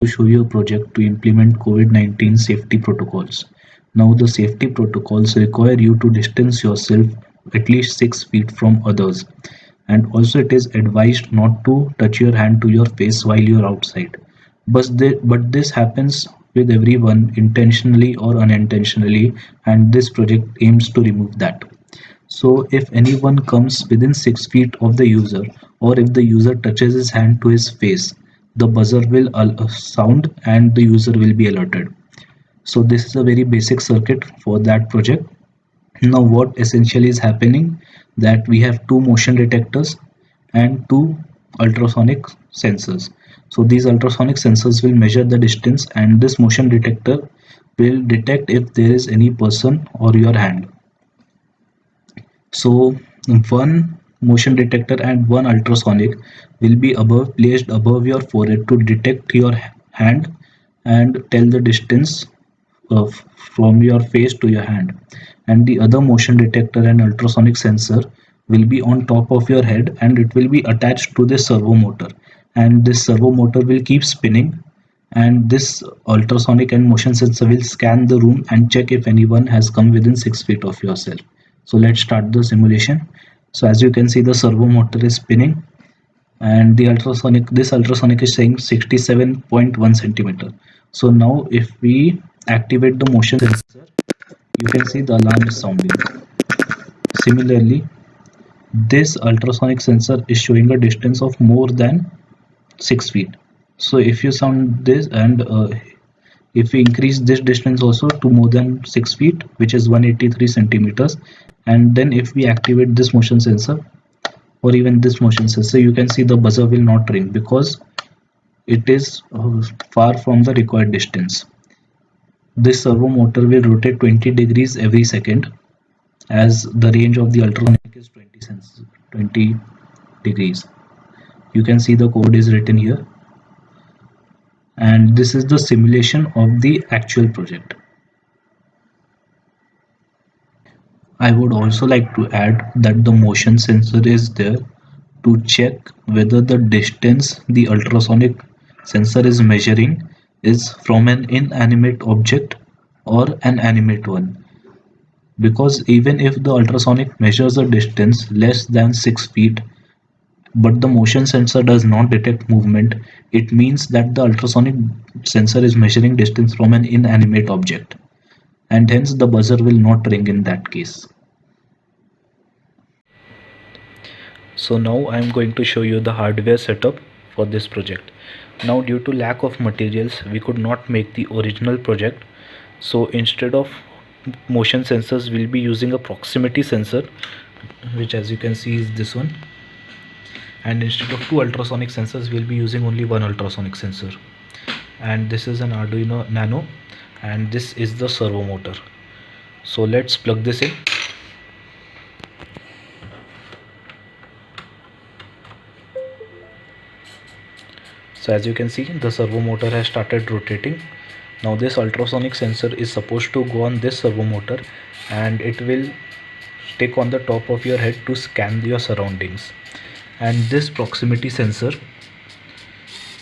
to show you a project to implement COVID-19 safety protocols. Now, the safety protocols require you to distance yourself at least 6 feet from others, and also it is advised not to touch your hand to your face while you're outside. But this happens with everyone intentionally or unintentionally, and this project aims to remove that. So if anyone comes within 6 feet of the user, or if the user touches his hand to his face, the buzzer will sound and the user will be alerted. So this is a very basic circuit for that project. Now what essentially is happening, that we have two motion detectors and two ultrasonic sensors. So these ultrasonic sensors will measure the distance, and this motion detector will detect if there is any person or your hand. So one motion detector and one ultrasonic will be placed above your forehead to detect your hand and tell the distance of from your face to your hand. And the other motion detector and ultrasonic sensor will be on top of your head, and it will be attached to the servo motor, and this servo motor will keep spinning, and this ultrasonic and motion sensor will scan the room and check if anyone has come within 6 feet of yourself. So let's start the simulation. So as you can see, the servo motor is spinning, and the ultrasonic this ultrasonic is saying 67.1 centimeter. So now if we activate the motion sensor, you can see the alarm is sounding. Similarly, this ultrasonic sensor is showing a distance of more than 6 feet. So if you sound this, and if we increase this distance also to more than 6 feet, which is 183 centimeters, and then if we activate this motion sensor or even this motion sensor, you can see the buzzer will not ring because it is far from the required distance. This servo motor will rotate 20 degrees every second, as the range of the ultrasonic is 20 degrees. You can see the code is written here, and this is the simulation of the actual project. I would also like to add that the motion sensor is there to check whether the distance the ultrasonic sensor is measuring is from an inanimate object or an animate one. Because even if the ultrasonic measures a distance less than 6 feet, but the motion sensor does not detect movement, it means that the ultrasonic sensor is measuring distance from an inanimate object, and hence the buzzer will not ring in that case. So now I am going to show you the hardware setup for this project. Now due to lack of materials, we could not make the original project. So instead of motion sensors, we'll be using a proximity sensor, which as you can see is this one. And instead of two ultrasonic sensors, we'll be using only one ultrasonic sensor. And this is an Arduino Nano, and this is the servo motor. So let's plug this in. So as you can see, the servo motor has started rotating. Now this ultrasonic sensor is supposed to go on this servo motor, and it will stick on the top of your head to scan your surroundings. And this proximity sensor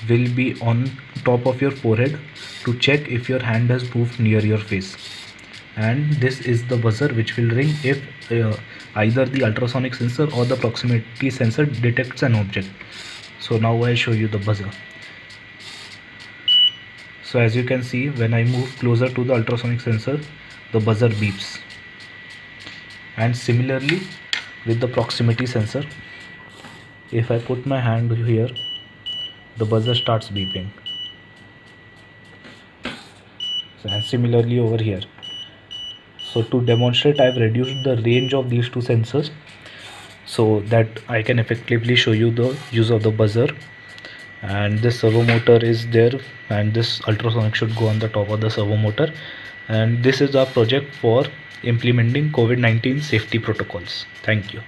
will be on top of your forehead to check if your hand has moved near your face. And this is the buzzer which will ring if either the ultrasonic sensor or the proximity sensor detects an object. So now I'll show you the buzzer. So as you can see, when I move closer to the ultrasonic sensor, the buzzer beeps. And similarly with the proximity sensor, if I put my hand here, the buzzer starts beeping. And similarly over here. So to demonstrate, I've reduced the range of these two sensors so that I can effectively show you the use of the buzzer. And this servo motor is there, and this ultrasonic should go on the top of the servo motor. And this is our project for implementing COVID-19 safety protocols. Thank you.